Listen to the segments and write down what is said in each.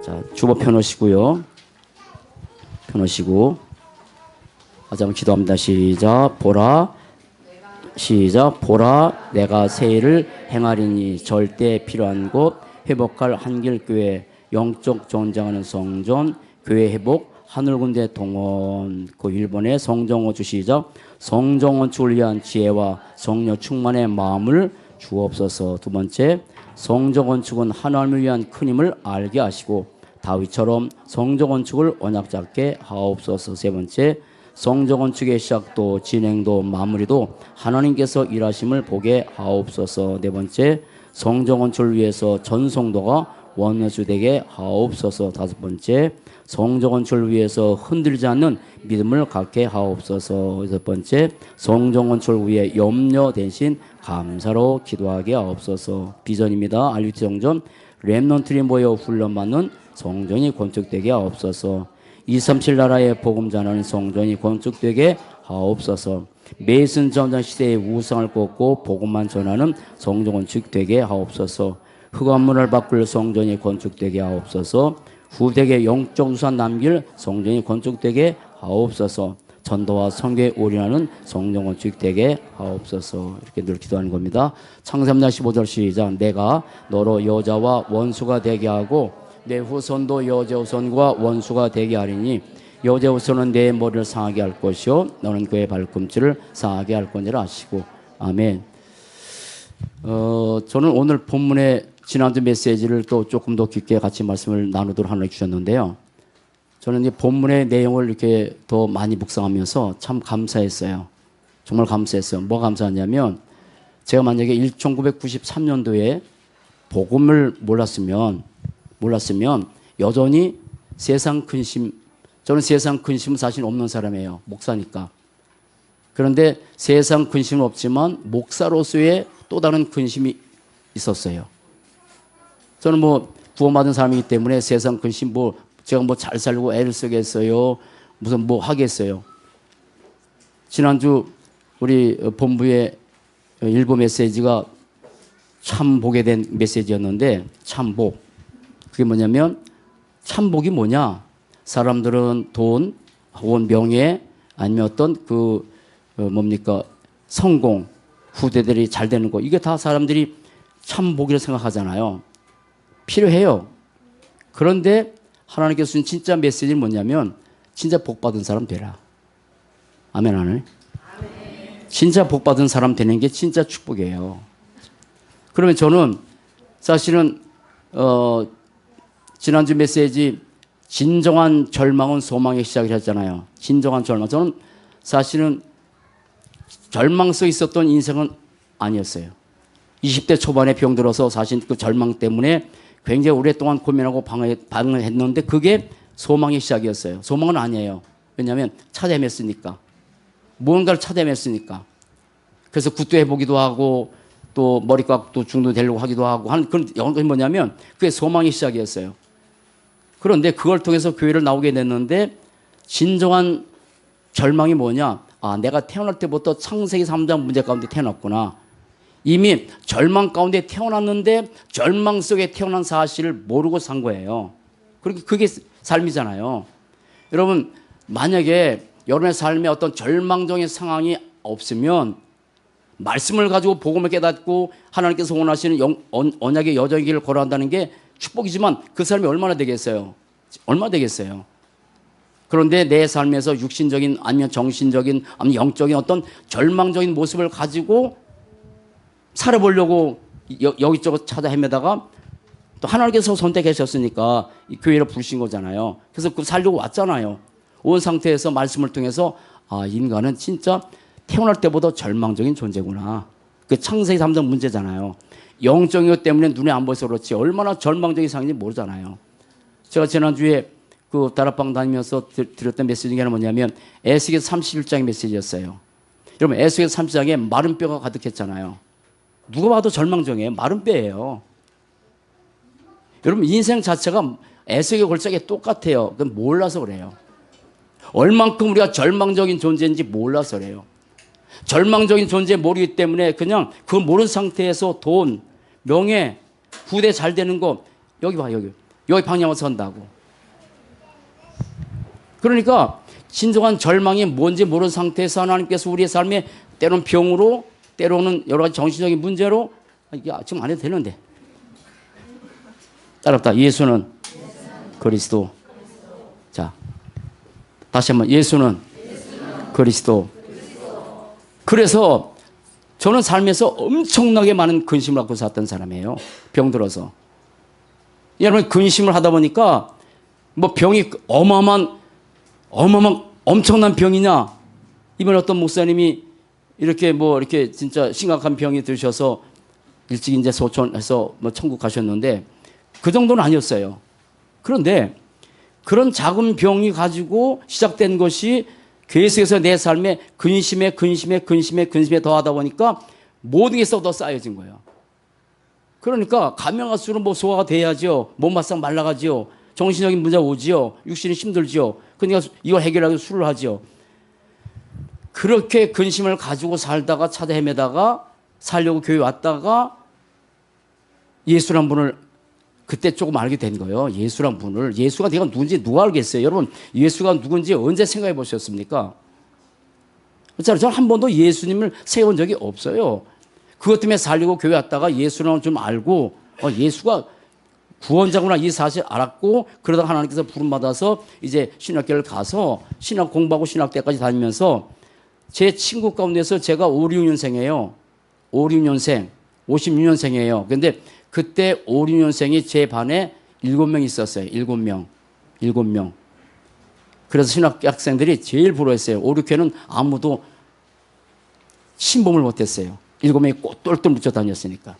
자, 주보 펴놓으시고요. 펴놓으시고 다시 한번 기도합니다. 시작. 보라. 시작. 보라 내가 새 일을 행하리니 절대 필요한 곳 회복할 한길교회 영적 전쟁하는 성전 교회 회복 하늘군대 동원 그 1번에 성정호 주시작. 성정원축을 위한 지혜와 성령 충만의 마음을 주옵소서. 두 번째 성정건축은 하나님을 위한 큰 힘을 알게 하시고 다윗처럼 성정건축을 언약 잡게 하옵소서. 세 번째 성정건축의 시작도 진행도 마무리도 하나님께서 일하심을 보게 하옵소서. 네 번째 성정건축을 위해서 전성도가 원내주 되게 하옵소서. 다섯 번째 성정건축을 위해서 흔들리지 않는 믿음을 갖게 하옵소서. 여섯 번째 성정건축을 위해 염려 대신 감사로 기도하게 하옵소서. 비전입니다. 알리트 성전 렘넌트리 모여 훈련받는 성전이 건축되게 하옵소서. 237 나라의 복음 전하는 성전이 건축되게 하옵소서. 메이슨 전전 시대의 우상을 꺾고 복음만 전하는 성전 건축되게 하옵소서. 흑암문을 바꿀 성전이 건축되게 하옵소서. 후대에 영적 우산 남길 성전이 건축되게 하옵소서. 전도와 선교에 올인하는 성전 건축되게 하옵소서. 이렇게 늘 기도하는 겁니다. 창세기 15절 시작. 내가 너로 여자와 원수가 되게 하고 내 후손도 여자 후손과 원수가 되게 하리니 여자 후손은 내 머리를 상하게 할 것이요 너는 그의 발꿈치를 상하게 할 거니라 하시고 아멘. 저는 오늘 본문의 지난주 메시지를 또 조금 더 깊게 같이 말씀을 나누도록 하나 주셨는데요. 저는 이 본문의 내용을 이렇게 더 많이 묵상하면서 참 감사했어요. 정말 감사했어요. 뭐 감사하냐면 제가 만약에 1993년도에 복음을 몰랐으면 여전히 세상 근심, 저는 세상 근심은 사실 없는 사람이에요. 목사니까. 그런데 세상 근심은 없지만 목사로서의 또 다른 근심이 있었어요. 저는 뭐 구원받은 사람이기 때문에 세상 근심 제가 잘 살고 애를 쓰겠어요. 무슨 뭐 하겠어요. 지난주 우리 본부의 일부 메시지가 참복에 대한 메시지였는데 참복. 그게 뭐냐면 참복이 뭐냐? 사람들은 돈 혹은 명예 아니면 어떤 성공 후대들이 잘 되는 거 이게 다 사람들이 참복이라고 생각하잖아요. 필요해요. 그런데 하나님께서 주신 진짜 메시지는 뭐냐면 진짜 복받은 사람 되라. 아멘 안 해? 진짜 복받은 사람 되는 게 진짜 축복이에요. 그러면 저는 사실은 지난주 메시지 진정한 절망은 소망의 시작이라 했잖아요. 진정한 절망. 저는 사실은 절망 속에 있었던 인생은 아니었어요. 20대 초반에 병들어서 사실 그 절망 때문에 굉장히 오랫동안 고민하고 방황했는데 그게 소망의 시작이었어요. 소망은 아니에요. 왜냐하면 찾아 헤맸으니까. 무언가를 찾아 헤맸으니까. 그래서 굿도 해보기도 하고 또 머리값도 중도되려고 하기도 하고 하는 그런 것이 뭐냐면 그게 소망의 시작이었어요. 그런데 그걸 통해서 교회를 나오게 됐는데 진정한 절망이 뭐냐? 아, 내가 태어날 때부터 창세기 3장 문제 가운데 태어났구나. 이미 절망 가운데 태어났는데 절망 속에 태어난 사실을 모르고 산 거예요. 그게 삶이잖아요. 여러분 만약에 여러분의 삶에 어떤 절망적인 상황이 없으면 말씀을 가지고 복음을 깨닫고 하나님께서 원하시는 언약의 여정의 길을 걸어간다는 게 축복이지만 그 삶이 얼마나 되겠어요? 얼마나 되겠어요? 그런데 내 삶에서 육신적인 아니면 정신적인 아니면 영적인 어떤 절망적인 모습을 가지고 살아보려고 여기저기 찾아 헤매다가 또 하나님께서 선택하셨으니까 이 교회를 부르신 거잖아요. 그래서 그 살려고 왔잖아요. 온 상태에서 말씀을 통해서 아, 인간은 진짜 태어날 때보다 절망적인 존재구나. 그 창세기 3장 문제잖아요. 영적인 것 때문에 눈에 안 보여서 그렇지 얼마나 절망적인 상황인지 모르잖아요. 제가 지난주에 그 다락방 다니면서 드렸던 메시지 중에 하나는 뭐냐면 에스겔 31장의 메시지였어요. 여러분 에스겔 30장에 마른 뼈가 가득했잖아요. 누가 봐도 절망적이에요. 마른 뼈예요. 여러분 인생 자체가 에스겔 골짜기에 똑같아요. 그건 몰라서 그래요. 얼만큼 우리가 절망적인 존재인지 몰라서 그래요. 절망적인 존재 모르기 때문에 그냥 그걸 모르는 상태에서 돈, 명예, 후대 잘 되는 거 여기 봐 여기. 여기 방향을 선다고. 그러니까 진정한 절망이 뭔지 모르는 상태에서 하나님께서 우리의 삶에 때로는 병으로, 때로는 여러 가지 정신적인 문제로, 이게 지금 안 해도 되는데. 따라합다. 예수는 그리스도. 자, 다시 한번. 예수는 그리스도. 그래서 저는 삶에서 엄청나게 많은 근심을 갖고 살았던 사람이에요. 병들어서. 여러분, 근심을 하다 보니까 뭐 병이 어마어마한 엄청난 병이냐? 이번에 어떤 목사님이 이렇게 진짜 심각한 병이 드셔서 일찍 이제 소천해서 뭐 천국 가셨는데 그 정도는 아니었어요. 그런데 그런 작은 병이 가지고 시작된 것이 계속해서 내 삶에 근심에 더하다 보니까 모든 게 더 쌓여진 거예요. 그러니까 가면 갈수록 뭐 소화가 돼야죠. 몸 바싹 말라가지요. 정신적인 문제가 오지요. 육신이 힘들지요. 그러니까 이걸 해결하기 위해서 술을 하지요. 그렇게 근심을 가지고 살다가 찾아 헤매다가 살려고 교회 왔다가 예수란 분을 그때 조금 알게 된 거예요. 예수란 분을. 예수가 내가 누군지 누가 알겠어요. 여러분, 예수가 누군지 언제 생각해 보셨습니까? 저는 한 번도 예수님을 세운 적이 없어요. 그것 때문에 살려고 교회 왔다가 예수라는 좀 알고 예수가 구원자구나 이 사실 알았고, 그러다가 하나님께서 부름받아서 이제 신학교를 가서 신학 공부하고 신학대까지 다니면서 제 친구 가운데서 제가 5, 6년생이에요. 5, 6년생, 56년생이에요. 그런데 그때 5, 6년생이 제 반에 7명 있었어요. 7명. 그래서 신학교 학생들이 제일 부러웠어요. 5, 6회는 아무도 신봉을 못했어요. 7명이 똘똘 묻혀 다녔으니까.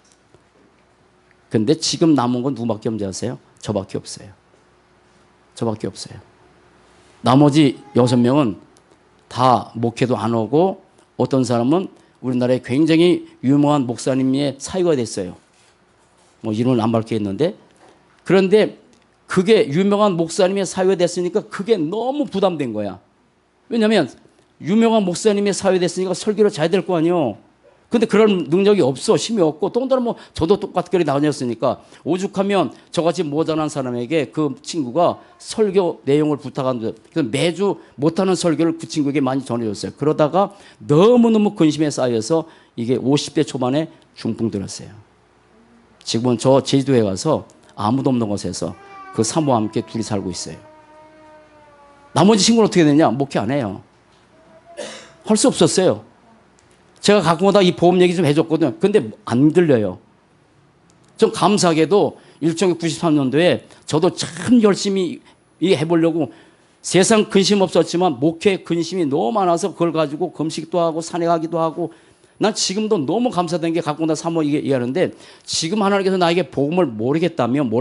근데 지금 남은 건 누구밖에 없는지 아세요? 저밖에 없어요. 나머지 6명은 다 목회도 안 오고, 어떤 사람은 우리나라에 굉장히 유명한 목사님의 사유가 됐어요. 뭐 이름을 안 밝히겠는데, 그런데 그게 유명한 목사님의 사유가 됐으니까 그게 너무 부담된 거야. 왜냐하면 유명한 목사님의 사유가 됐으니까 설교를 잘 될 거 아니에요. 근데 그런 능력이 없어. 힘이 없고, 또 다른 뭐 저도 똑같게 다녔으니까 오죽하면 저같이 모자란 사람에게 그 친구가 설교 내용을 부탁하는데 매주 못하는 설교를 그 친구에게 많이 전해줬어요. 그러다가 너무너무 근심에 쌓여서 이게 50대 초반에 중풍 들었어요. 지금은 저 제주도에 가서 아무도 없는 곳에서 그 사모와 함께 둘이 살고 있어요. 나머지 친구는 어떻게 되냐? 목회 안 해요. 할 수 없었어요. 제가 가끔가다 이 보험 얘기 좀 해줬거든요. 근데 안 들려요. 좀 감사하게도 1993년도에 저도 참 열심히 해보려고, 세상 근심 없었지만 목회 근심이 너무 많아서 그걸 가지고 금식도 하고 산에 가기도 하고, 난 지금도 너무 감사된 게 가끔가다 사모 얘기하는데, 지금 하나님께서 나에게 복음을 몰랐다면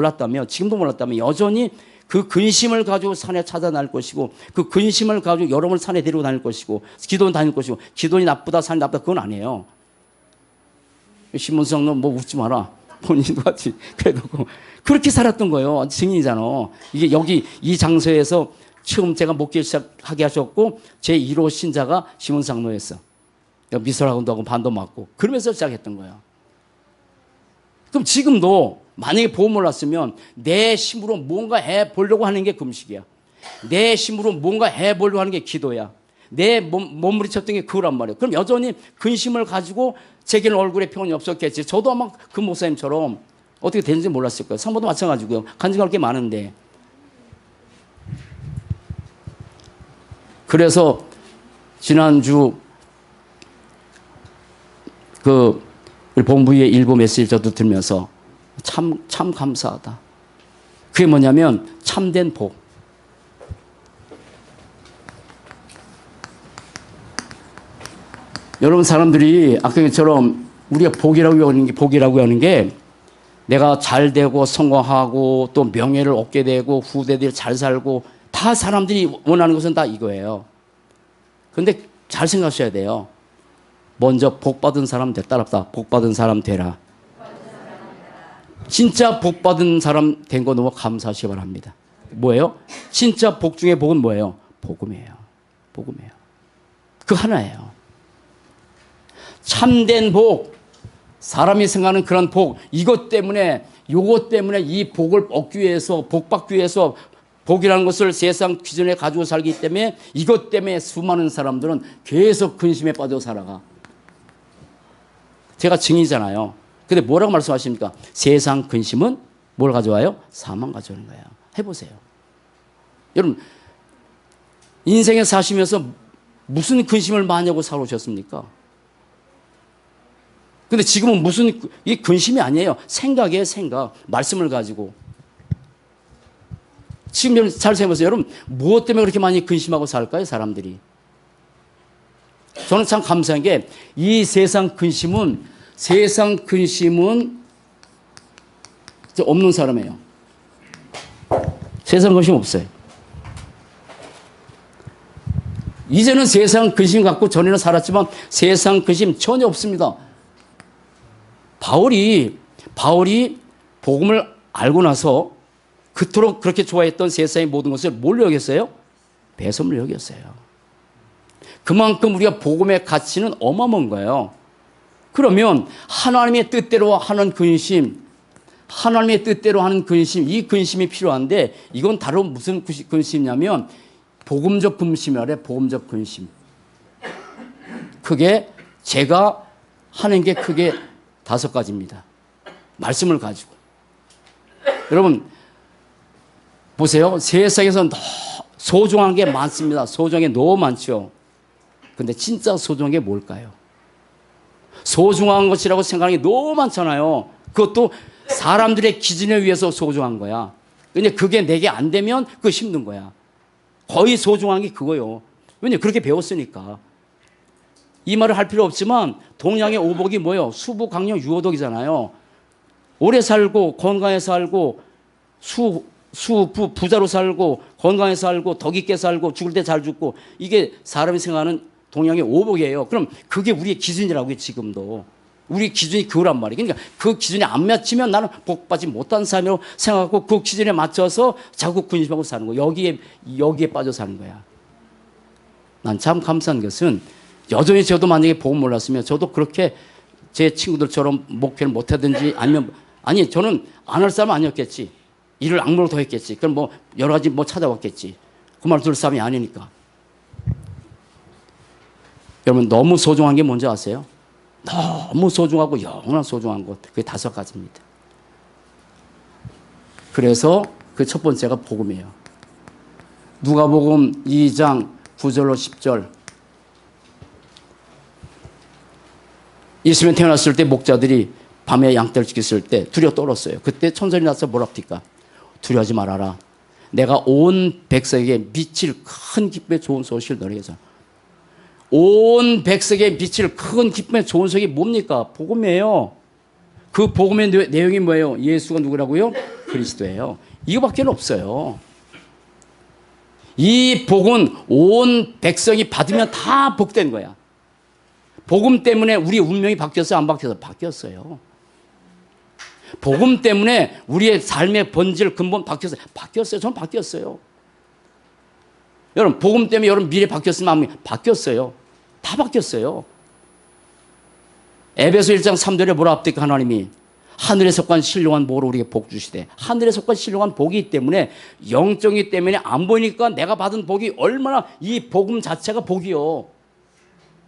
지금도 몰랐다면 여전히 그 근심을 가지고 산에 찾아 나갈 것이고, 그 근심을 가지고 여러분을 산에 데리고 다닐 것이고, 기도는 다닐 것이고, 기도는 나쁘다, 산이 나쁘다, 그건 아니에요. 신문성 너 뭐 웃지 마라. 본인도 같이. 그래도 그렇게 살았던 거예요. 증인이잖아. 이게 여기 이 장소에서 처음 제가 목회 시작하게 하셨고, 제 1호 신자가 신문상노였어. 미술학원도 하고 반도 맞고. 그러면서 시작했던 거예요. 그럼 지금도 만약에 보험 몰랐으면 내 힘으로 뭔가 해보려고 하는 게 금식이야. 내 힘으로 뭔가 해보려고 하는 게 기도야. 내 몸부림쳤던 게 그거란 말이에요. 그럼 여전히 근심을 가지고 제게는 얼굴에 표현이 없었겠지. 저도 아마 그 목사님처럼 어떻게 되는지 몰랐을 거예요. 사모도 마찬가지고요. 간증할 게 많은데. 그래서 지난주 그 본부의 일부 메시지 저도 들으면서 참 감사하다. 그게 뭐냐면 참된 복. 여러분, 사람들이 아까처럼 우리가 복이라고 하는 게 내가 잘 되고 성공하고 또 명예를 얻게 되고 후대들이 잘 살고, 다 사람들이 원하는 것은 다 이거예요. 그런데 잘 생각하셔야 돼요. 먼저 복 받은 사람 따라합다. 복 받은 사람 되라. 진짜 복 받은 사람 된 거 너무 감사하시기 바랍니다. 뭐예요? 진짜 복 중에 복은 뭐예요? 복음이에요. 그 하나예요. 참된 복. 사람이 생각하는 그런 복, 이것 때문에 이 복을 얻기 위해서, 복 받기 위해서 복이라는 것을 세상 기준에 가지고 살기 때문에 이것 때문에 수많은 사람들은 계속 근심에 빠져 살아가. 제가 증인이잖아요. 근데 뭐라고 말씀하십니까? 세상 근심은 뭘 가져와요? 사망 가져오는 거예요. 해보세요. 여러분, 인생에 사시면서 무슨 근심을 많이 하고 살아오셨습니까? 근데 지금은 무슨, 이 근심이 아니에요. 생각이에요, 생각. 말씀을 가지고. 지금 잘 생각해보세요. 여러분, 무엇 때문에 그렇게 많이 근심하고 살까요, 사람들이? 저는 참 감사한 게, 이 세상 근심은 없는 사람이에요. 세상 근심 없어요. 이제는 세상 근심 갖고 전에는 살았지만 세상 근심 전혀 없습니다. 바울이 복음을 알고 나서 그토록 그렇게 좋아했던 세상의 모든 것을 뭘 여겼어요? 배설물 여겼어요. 그만큼 우리가 복음의 가치는 어마어마한 거예요. 그러면 하나님의 뜻대로 하는 근심, 이 근심이 필요한데 이건 다른 무슨 근심이냐면 복음적 근심이래. 복음적 근심. 크게 제가 하는 게 크게 5가지입니다. 말씀을 가지고. 여러분 보세요. 세상에서 소중한 게 많습니다. 소중한 게 너무 많죠. 근데 진짜 소중한 게 뭘까요? 소중한 것이라고 생각하는 게 너무 많잖아요. 그것도 사람들의 기준에 의해서 소중한 거야. 근데 그게 내게 안 되면 그거 힘든 거야. 거의 소중한 게 그거요. 왜냐면 그렇게 배웠으니까. 이 말을 할 필요 없지만 동양의 오복이 뭐예요? 수부, 강령, 유호덕이잖아요. 오래 살고 건강해 살고 부자로 살고 건강해 살고 덕 있게 살고 죽을 때 잘 죽고 이게 사람이 생각하는 동양의 오복이에요. 그럼 그게 우리의 기준이라고요. 지금도. 우리 기준이 그거란 말이에요. 그러니까 그 기준에 안 맞추면 나는 복받지 못한 삶이라고 생각하고 그 기준에 맞춰서 자꾸 근심하고 사는 거예요. 여기에 빠져 사는 거야. 난 참 감사한 것은 여전히 저도 만약에 복음 몰랐으면 저도 그렇게 제 친구들처럼 목회를 못하든지 아니 저는 안 할 사람 아니었겠지. 일을 악물고 더 했겠지. 그럼 뭐 여러 가지 뭐 찾아왔겠지. 그 말 들을 사람이 아니니까. 여러분 너무 소중한 게 뭔지 아세요? 너무 소중하고 영원한 소중한 것. 그게 5가지입니다. 그래서 그 첫 번째가 복음이에요. 누가복음 2장 9절로 10절. 예수님이 태어났을 때 목자들이 밤에 양떼를 지켰을 때 두려워 떨었어요. 그때 천사들이 나서 뭐라고 합니까? 두려워하지 말아라. 내가 온 백성에게 미칠 큰 기쁨의 좋은 소식을 너에게 전하. 온 백성에게 미칠 큰 기쁨의 좋은 소식이 뭡니까? 복음이에요. 그 복음의 내용이 뭐예요? 예수가 누구라고요? 그리스도예요. 이거밖에 없어요. 이 복은 온 백성이 받으면 다 복된 거야. 복음 때문에 우리 운명이 바뀌었어요? 안 바뀌었어요? 바뀌었어요. 복음 때문에 우리의 삶의 본질, 근본 바뀌었어요? 바뀌었어요. 전 바뀌었어요. 여러분, 복음 때문에 여러분 미래 바뀌었으면 바뀌었어요. 다 바뀌었어요. 에베소 1장 3절에 뭐라 합니까? 하나님이 하늘에 속한 신령한 복으로 우리에게 복 주시되, 하늘에 속한 신령한 복이기 때문에 영적이기 때문에 안 보이니까 내가 받은 복이 얼마나, 이 복음 자체가 복이요.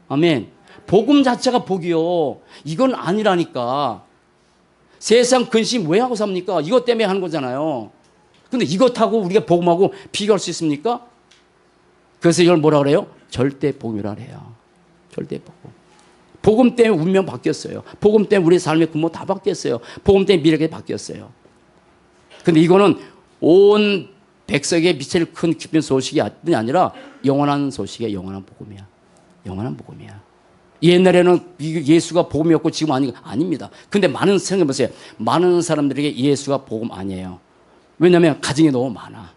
아멘. 복음 자체가 복이요. 이건 아니라니까. 세상 근심 왜 하고 삽니까? 이것 때문에 하는 거잖아요. 근데 이것하고 우리가 복음하고 비교할 수 있습니까? 그래서 이걸 뭐라 그래요? 절대 복이라 그래요. 절대 복음. 복음 때문에 운명 바뀌었어요. 복음 때문에 우리 삶의 근본 다 바뀌었어요. 복음 때문에 미래가 바뀌었어요. 근데 이거는 온 백성에게 미칠 큰 기쁜 소식이 아니라 영원한 소식이에요. 영원한 복음이야. 영원한 복음이야. 옛날에는 예수가 복음이었고 지금 아닙니다. 근데 생각해보세요. 많은 사람들에게 예수가 복음 아니에요. 왜냐하면 가정이 너무 많아.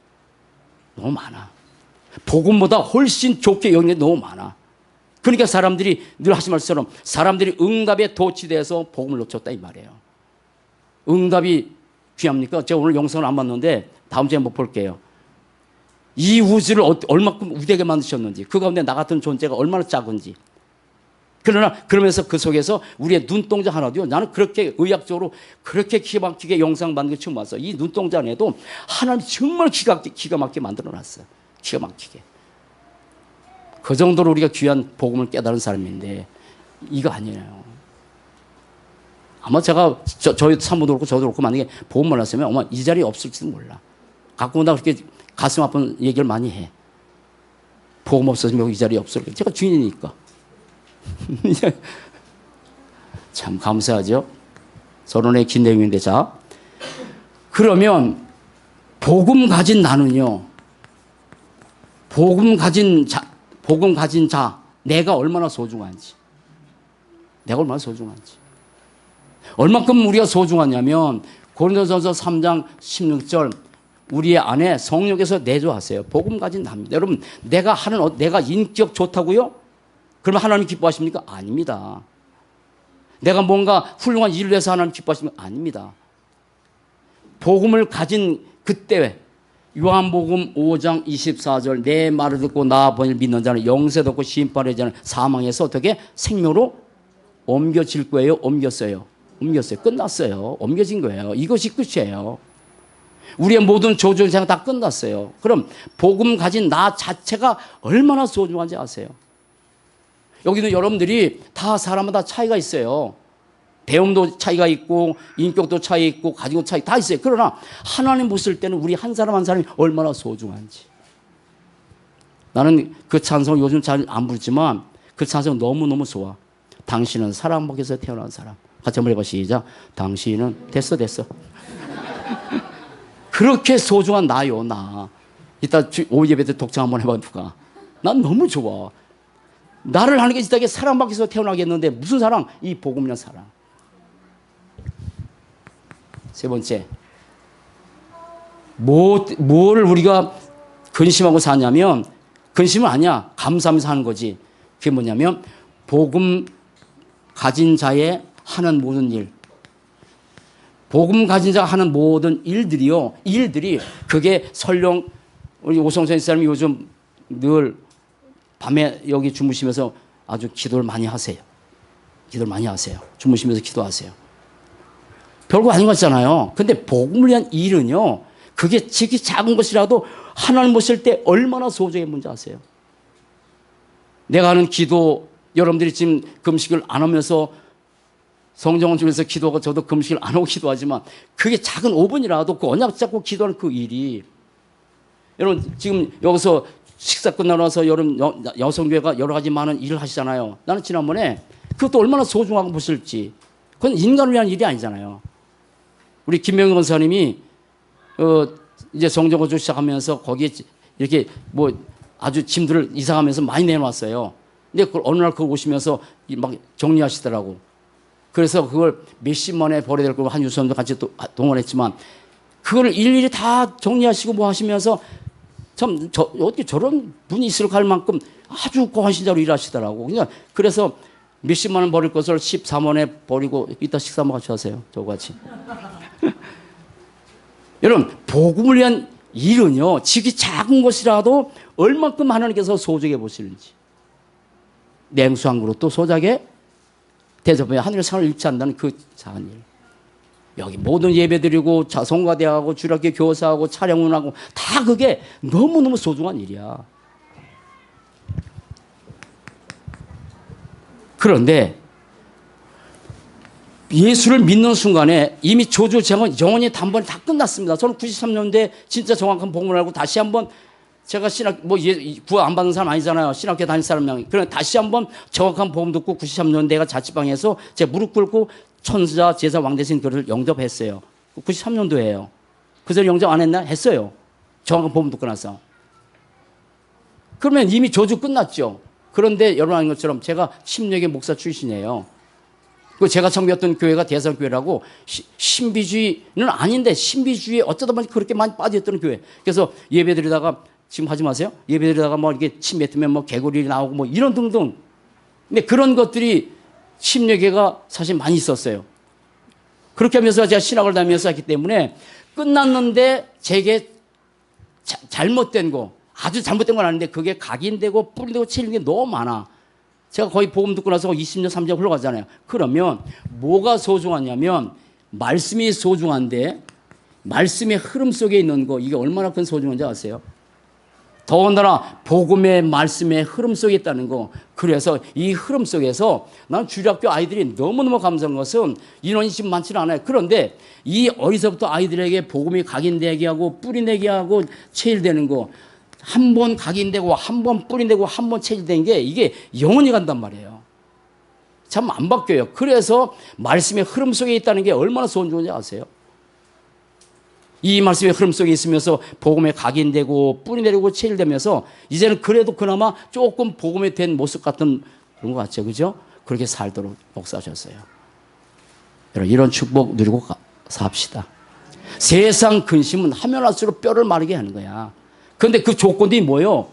너무 많아. 복음보다 훨씬 좋게 여기는 게 너무 많아. 그러니까 사람들이 늘 하신 말처럼 사람들이 응답에 도취돼서 복음을 놓쳤다 이 말이에요. 응답이 귀합니까? 제가 오늘 영상을 안 봤는데 다음 주에 한번 볼게요. 이 우주를 얼마큼 우대하게 만드셨는지, 그 가운데 나 같은 존재가 얼마나 작은지, 그러나 그러면서 그 속에서 우리의 눈동자 하나도요. 나는 그렇게 의학적으로 그렇게 기가 막히게 영상 만든 거 처음 봤어. 이 눈동자 안에도 하나님 정말 기가 막히게 만들어놨어요. 기가 막히게. 그 정도로 우리가 귀한 복음을 깨달은 사람인데 이거 아니에요. 아마 제가 저희 사모도 그렇고 저도 그렇고 만약에 복음 몰랐으면 아마 이 자리에 없을지도 몰라. 가끔 나 그렇게 가슴 아픈 얘기를 많이 해. 복음 없었으면 이 자리에 없을 거예요. 제가 주인이니까. 참 감사하죠. 서론의 긴 내용인데 자 그러면 복음 가진 나는요. 복음 가진 자 내가 얼마나 소중한지 얼만큼 우리가 소중하냐면 고린도전서 3장 16절 우리 안에 성령께서 내조하세요. 복음 가진 나입니다. 여러분 내가 인격 좋다고요? 그러면 하나님 기뻐하십니까? 아닙니다. 내가 뭔가 훌륭한 일을 해서 하나님 기뻐하십니까? 아닙니다. 복음을 가진 그때 요한복음 5장 24절 내 말을 듣고 나 본을 믿는 자는 영생도 없고 심판을 하지 않은 사망에서 어떻게 생명으로 옮겨질 거예요? 옮겼어요. 끝났어요. 옮겨진 거예요. 이것이 끝이에요. 우리의 모든 조주생활 다 끝났어요. 그럼 복음 가진 나 자체가 얼마나 소중한지 아세요? 여기는 여러분들이 다 사람마다 차이가 있어요. 배움도 차이가 있고 인격도 차이 있고 가지고 차이 다 있어요. 그러나 하나님 보실 때는 우리 한 사람 한 사람이 얼마나 소중한지. 나는 그 찬송 요즘 잘 안 부르지만 그 찬송 너무너무 좋아. 당신은 사랑복에서 태어난 사람. 같이 한번 해봐 시작. 당신은 됐어. 그렇게 소중한 나요 나. 이따 오후 예배 때 독창 한번 해봐 누가. 난 너무 좋아. 나를 하는 게 진짜 사랑받기 위해서 태어나겠는데 무슨 사랑? 이 복음이란 사랑. 세 번째, 뭐를 우리가 근심하고 사냐면 근심은 아니야. 감사하면서 하는 거지. 그게 뭐냐면 복음 가진 자의 하는 모든 일. 복음 가진 자가 하는 모든 일들이 그게 설령 우리 오성선 사람이 요즘 늘 밤에 여기 주무시면서 아주 기도를 많이 하세요. 주무시면서 기도하세요. 별거 아닌 것 같잖아요. 근데 복음을 위한 일은요. 그게 지극히 작은 것이라도 하나님 보실 때 얼마나 소중한 문제 아세요? 내가 하는 기도 여러분들이 지금 금식을 안 하면서 성경을 주면서 기도하고 저도 금식을 안 하고 기도하지만 그게 작은 5분이라도 그 언약 잡고 기도하는 그 일이 여러분 지금 여기서 식사 끝나고 나서 여성교회가 여러 가지 많은 일을 하시잖아요. 나는 지난번에 그것도 얼마나 소중하고 보실지. 그건 인간을 위한 일이 아니잖아요. 우리 김명희 권사님이 이제 성전건축 시작하면서 거기에 이렇게 뭐 아주 짐들을 이사하면서 많이 내놓았어요. 근데 그걸 어느 날 그걸 오시면서 막 정리하시더라고. 그래서 그걸 몇십만 원에 버려야 될 걸 한 유선도 같이 또 동원했지만 그걸 일일이 다 정리하시고 뭐 하시면서 참 어떻게 저런 분이 있을까 할 만큼 아주 고한신자로 일하시더라고. 그래서 몇십만 원 버릴 것을 13만 원에 버리고 이따 식사 한번 같이 하세요. 저거 같이. 여러분 복음을 위한 일은요. 지극히 작은 것이라도 얼만큼 하나님께서 소중해 보시는지. 냉수 한 그릇도 소중하게 대접해 하늘의 상을 잃지 않는다는 그 작은 일. 여기 모든 예배드리고 성가대하고 주일학교 교사하고 촬영운하고 다 그게 너무너무 소중한 일이야. 그런데 예수를 믿는 순간에 이미 조주쟁은 영원히 단번에 다 끝났습니다. 저는 93년도에 진짜 정확한 복음을 알고 다시 한번 제가 구원 안 받은 사람 아니잖아요. 신학교 다닐 사람이. 그래 다시 한번 정확한 복음 듣고 93년도에 내가 자취방에서 제가 무릎 꿇고 천사 제사 왕대신 교를 영접했어요. 93년도예요. 그 전에 영접 안 했나? 했어요. 정확한 복음 듣고 나서. 그러면 이미 조주 끝났죠. 그런데 여러분 아는 것처럼 제가 침례교 목사 출신이에요. 그 제가 청교했던 교회가 대성교회라고 신비주의는 아닌데 신비주의에 어쩌다 보니 그렇게 많이 빠져있던 교회. 그래서 예배드리다가 지금 하지 마세요. 예배드리다가 뭐 이렇게 침 뱉으면 뭐 개구리 나오고 뭐 이런 등등. 근데 그런 것들이 침례교가 사실 많이 있었어요. 그렇게 하면서 제가 신학을 다니면서 했기 때문에 끝났는데 제게 잘못된 거, 아주 잘못된 건 아닌데 그게 각인되고 뿌리되고 채는 게 너무 많아. 제가 거의 복음 듣고 나서 20년, 30년 흘러가잖아요. 그러면 뭐가 소중하냐면 말씀이 소중한데 말씀의 흐름 속에 있는 거 이게 얼마나 큰 소중한지 아세요? 더군다나 복음의 말씀의 흐름 속에 있다는 거. 그래서 이 흐름 속에서 난 주일학교 아이들이 너무너무 감사한 것은 인원이 지금 많지는 않아요. 그런데 이 어디서부터 아이들에게 복음이 각인되게 하고 뿌리내게 하고 체질되는 거 한 번 각인되고 한 번 뿌리내고 한 번 체질된 게 이게 영원히 간단 말이에요. 참 안 바뀌어요. 그래서 말씀의 흐름 속에 있다는 게 얼마나 소중한지 아세요? 이 말씀의 흐름 속에 있으면서 복음에 각인되고 뿌리내리고 체질되면서 이제는 그래도 그나마 조금 복음에 된 모습 같은 그런 것 같죠. 그죠? 그렇게 살도록 목사하셨어요. 여러분 이런 축복 누리고 삽시다. 세상 근심은 하면 할수록 뼈를 마르게 하는 거야. 그런데 그 조건이 뭐예요?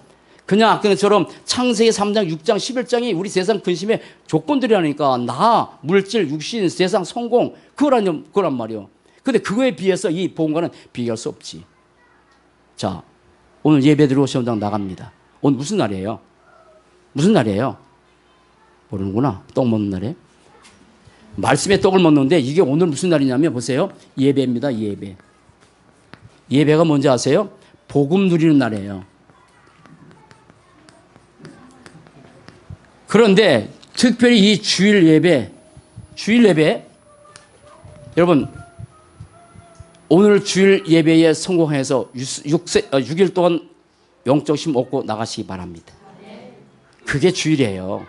그냥 아까처럼 창세기 3장, 6장, 11장이 우리 세상 근심의 조건들이라니까 나, 물질, 육신, 세상, 성공 그거란 말이에요. 근데 그거에 비해서 이 복음과는 비교할 수 없지. 자, 오늘 예배 드리고 시험장 나갑니다. 오늘 무슨 날이에요? 무슨 날이에요? 모르는구나. 떡 먹는 날이에요? 말씀에 떡을 먹는데 이게 오늘 무슨 날이냐면 보세요. 예배입니다. 예배. 예배가 뭔지 아세요? 복음 누리는 날이에요. 그런데 특별히 이 주일 예배 여러분 오늘 주일 예배에 성공해서 6일 동안 영적 힘 얻고 나가시기 바랍니다. 그게 주일이에요.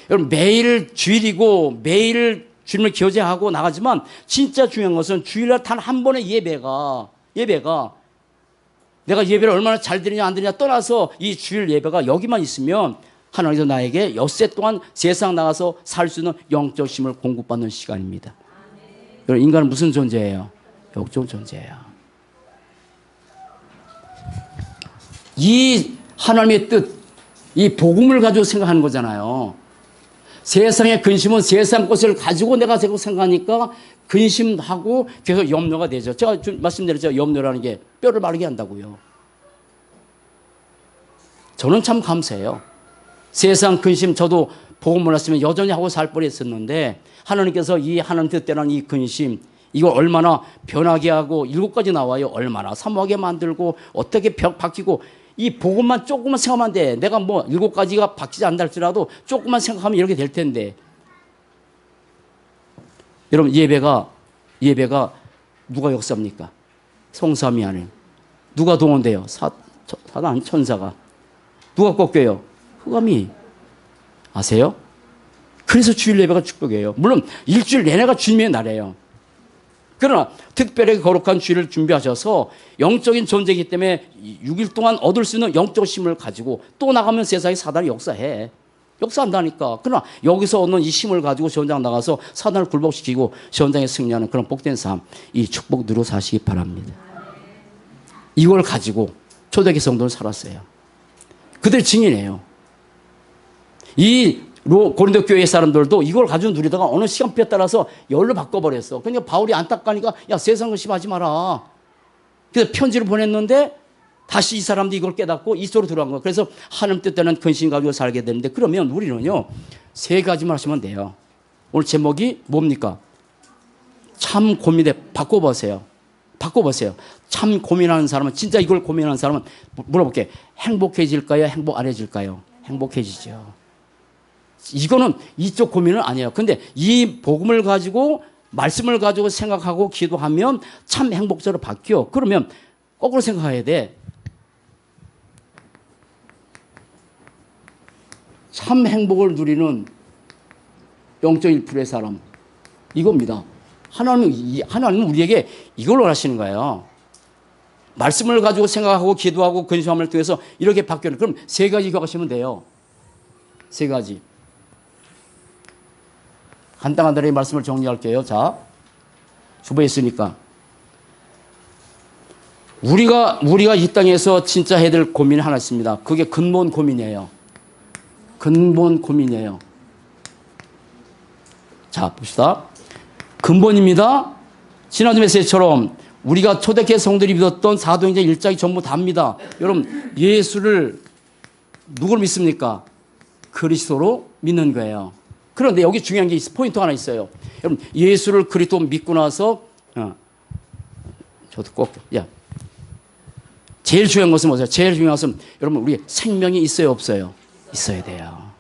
여러분 매일 주일이고 매일 주님을 교제하고 나가지만 진짜 중요한 것은 주일날 단 한 번의 예배가 내가 예배를 얼마나 잘 드리냐 안 드리냐 떠나서 이 주일 예배가 여기만 있으면 하나님께서 나에게 엿새 동안 세상 나가서 살 수 있는 영적 힘을 공급받는 시간입니다. 여러분 인간은 무슨 존재예요? 영적 존재예요. 이 하나님의 뜻, 이 복음을 가지고 생각하는 거잖아요. 세상의 근심은 세상 것을 가지고 내가 생각하니까 근심하고 계속 염려가 되죠. 제가 말씀드렸죠. 염려라는 게 뼈를 마르게 한다고요. 저는 참 감사해요. 세상 근심 저도 복음 몰랐으면 여전히 하고 살 뻔했었는데 하나님께서 이 하나님 뜻대로는 이 근심 이걸 얼마나 변하게 하고 7가지 나와요. 얼마나 사모하게 만들고 어떻게 바뀌고 이 복음만 조금만 생각하면 돼. 내가 뭐 7가지가 바뀌지 않다 할지라도 조금만 생각하면 이렇게 될 텐데. 여러분 예배가 누가 역사입니까? 성삼위 안에 누가 동원돼요? 사단 천사가. 누가 꺾여요? 흑암이. 아세요? 그래서 주일 예배가 축복이에요. 물론 일주일 내내가 주님의 날이에요. 그러나 특별하게 거룩한 주일을 준비하셔서 영적인 존재이기 때문에 6일 동안 얻을 수 있는 영적 힘을 가지고 또 나가면 세상에 사단이 역사한다니까. 그러나 여기서 얻는 이 힘을 가지고 시험장 나가서 사단을 굴복시키고 시험장에 승리하는 그런 복된 삶, 이 축복 누려 사시기 바랍니다. 이걸 가지고 초대교회 성도는 살았어요. 그들 증인이에요. 이 고린도 교회 사람들도 이걸 가지고 누리다가 어느 시간표에 따라서 열로 바꿔버렸어. 그러니까 바울이 안타까니까 야 세상 의심하지 마라. 그래서 편지를 보냈는데 다시 이 사람도 이걸 깨닫고 이쪽으로 들어간 거예요. 그래서 하나님 뜻대로는 근심 가지고 살게 되는데 그러면 우리는요 3가지만 하시면 돼요. 오늘 제목이 뭡니까? 참 고민해. 바꿔보세요. 참 고민하는 사람은 진짜 이걸 고민하는 사람은 물어볼게. 행복해질까요? 행복 안 해질까요? 행복해지죠. 이거는 이쪽 고민은 아니에요. 근데 이 복음을 가지고 말씀을 가지고 생각하고 기도하면 참 행복자로 바뀌어. 그러면 거꾸로 생각해야 돼. 참 행복을 누리는 0.1%의 사람. 이겁니다. 하나님은 우리에게 이걸 원하시는 거예요. 말씀을 가지고 생각하고 기도하고 근심함을 통해서 이렇게 바뀌는. 그럼 3가지 기억하시면 돼요. 3가지. 간단한 이 말씀을 정리할게요. 자, 주보에 있으니까. 우리가 이 땅에서 진짜 해야 될 고민이 하나 있습니다. 그게 근본 고민이에요. 자, 봅시다. 근본입니다. 지난주 메시지처럼 우리가 초대교회 성들이 믿었던 사도행전 1장이 전부 답니다. 여러분, 예수를 누굴 믿습니까? 그리스도로 믿는 거예요. 그런데 여기 중요한 게 포인트 하나 있어요. 여러분 예수를 그리스도 믿고 나서 저도 꼭 제일 중요한 것은 뭐죠? 제일 중요한 것은 여러분 우리 생명이 있어요, 없어요? 있어야 돼요.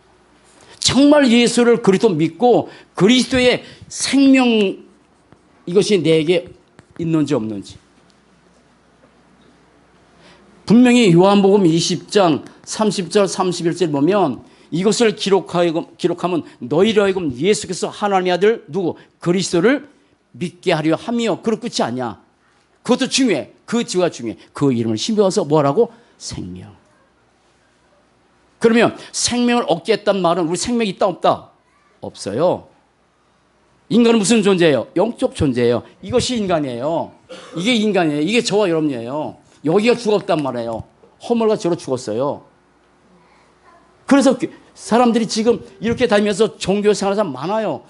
정말 예수를 그리스도 믿고 그리스도의 생명 이것이 내게 있는지 없는지. 분명히 요한복음 20장 30절 31절 보면 이것을 기록하면 너희로 하여금 예수께서 하나님의 아들 누구? 그리스도를 믿게 하려 하며. 그런 끝이 아니야. 그것도 중요해. 그 지가 중요해. 그 이름을 힘입어서 뭐라고? 생명. 그러면 생명을 얻게 했단 말은 우리 생명이 있다 없다? 없어요. 인간은 무슨 존재예요? 영적 존재예요. 이것이 인간이에요. 이게 인간이에요. 이게 저와 여러분이에요. 여기가 죽었단 말이에요. 허물과 죄로 죽었어요. 그래서 사람들이 지금 이렇게 다니면서 종교 생활하는 사람 많아요.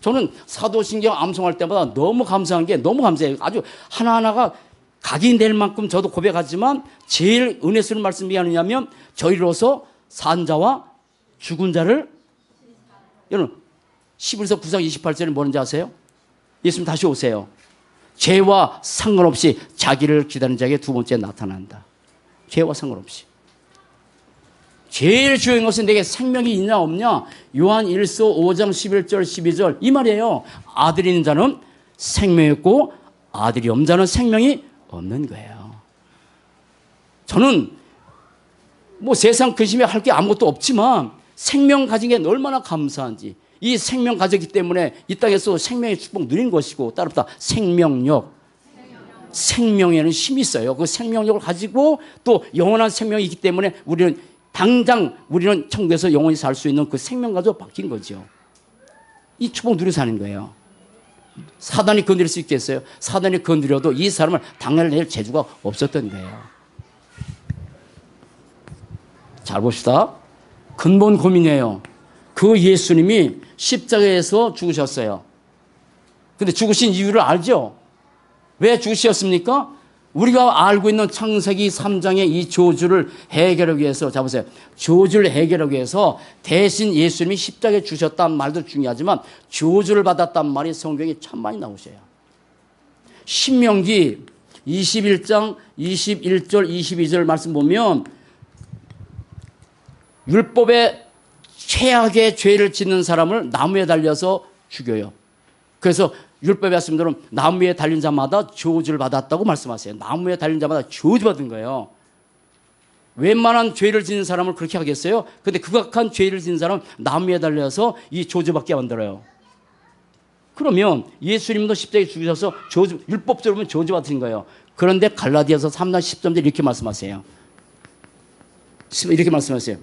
저는 사도신경 암송할 때마다 너무 감사한 게 너무 감사해요. 아주 하나하나가 각인될 만큼 저도 고백하지만 제일 은혜스러운 말씀이 뭐냐면 저희로서 산 자와 죽은 자를 여러분 11서 9장 28절에 뭐는지 아세요? 예수님 다시 오세요. 죄와 상관없이 자기를 기다리는 자에게 두 번째 나타난다. 죄와 상관없이. 제일 중요한 것은 내게 생명이 있냐 없냐. 요한 1서 5장 11절 12절 이 말이에요. 아들이 있는 자는 생명이 있고 아들이 없는 자는 생명이 없는 거예요. 저는 뭐 세상 근심에 할 게 아무것도 없지만 생명 가진 게 얼마나 감사한지. 이 생명 가졌기 때문에 이 땅에서 생명의 축복 누린 것이고 따르다 생명력. 생명에는 힘이 있어요. 그 생명력을 가지고 또 영원한 생명이 있기 때문에 우리는 당장 우리는 천국에서 영원히 살 수 있는 그 생명 가지고 바뀐 거죠. 이 축복 누리고 사는 거예요. 사단이 건드릴 수 있겠어요? 사단이 건드려도 이 사람을 당해낼 재주가 없었던 거예요. 잘 봅시다. 근본 고민이에요. 그 예수님이 십자가에서 죽으셨어요. 근데 죽으신 이유를 알죠? 왜 죽으셨습니까? 우리가 알고 있는 창세기 3장의 이 저주를 해결하기 위해서, 자보세요. 저주를 해결하기 위해서 대신 예수님이 십자가에 주셨다는 말도 중요하지만 저주를 받았다는 말이 성경에 참 많이 나오셔요. 신명기 21장 21절 22절 말씀 보면 율법의 최악의 죄를 짓는 사람을 나무에 달려서 죽여요. 그래서 율법의 말씀대로 나무에 달린 자마다 저주를 받았다고 말씀하세요. 나무에 달린 자마다 저주받은 거예요. 웬만한 죄를 짓는 사람을 그렇게 하겠어요? 근데 극악한 죄를 짓는 사람은 나무에 달려서 이 저주받게 만들어요. 그러면 예수님도 십자가에 죽으셔서 율법적으로 저주받으신 거예요. 그런데 갈라디아서 3장 10절에 이렇게 말씀하세요. 이렇게 말씀하세요.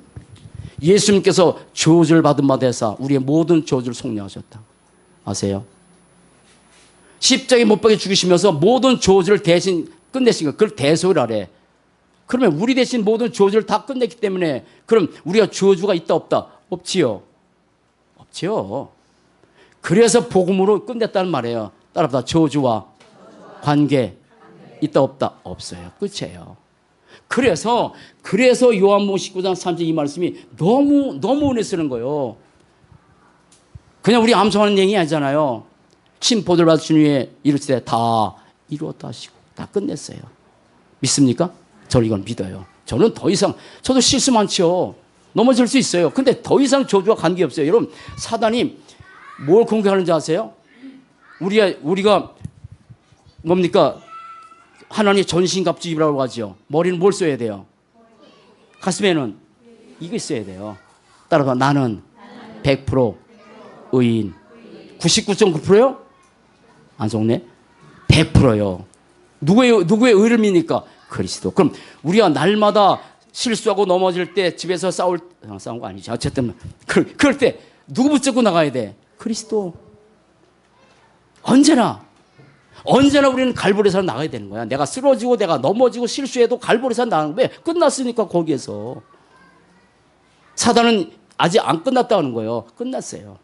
예수님께서 저주를 받은 바 되사 우리의 모든 저주를 속량하셨다. 아세요? 십자가에 못 박혀 죽으시면서 모든 저주를 대신 끝내신 거예요. 그걸 대속을 하래. 그러면 우리 대신 모든 저주를 다 끝냈기 때문에 그럼 우리가 저주가 있다 없다? 없지요. 없지요. 그래서 복음으로 끝냈다는 말이에요. 따라합시다. 저주와 관계 있다 없다? 없어요. 끝이에요. 그래서 요한복음 19장 3절 이 말씀이 너무 은혜 쓰는 거예요. 그냥 우리 암송하는 얘기 아니잖아요. 심포들 받으신 후에 이르시되 다 이루었다 하시고 다 끝냈어요. 믿습니까? 저는 이건 믿어요. 저는 더 이상, 저도 실수 많죠. 넘어질 수 있어요. 근데 더 이상 저주와 관계없어요. 여러분, 사단이 뭘 공격하는지 아세요? 우리가 뭡니까? 하나님 전신갑주입이라고 하죠. 머리는 뭘 써야 돼요? 가슴에는 이거 있어야 돼요. 따라서 나는 100% 의인. 99.9%요? 안 속네? 100%요. 누구의 의를 믿니까? 그리스도. 그럼 우리가 날마다 실수하고 넘어질 때 집에서 싸운 거 아니죠. 어쨌든 그럴 때 누구 붙잡고 나가야 돼? 그리스도. 언제나 우리는 갈보리에서 나가야 되는 거야. 내가 쓰러지고 내가 넘어지고 실수해도 갈보리에서 나가는 거야. 왜? 끝났으니까 거기에서. 사단은 아직 안 끝났다는 거예요. 끝났어요.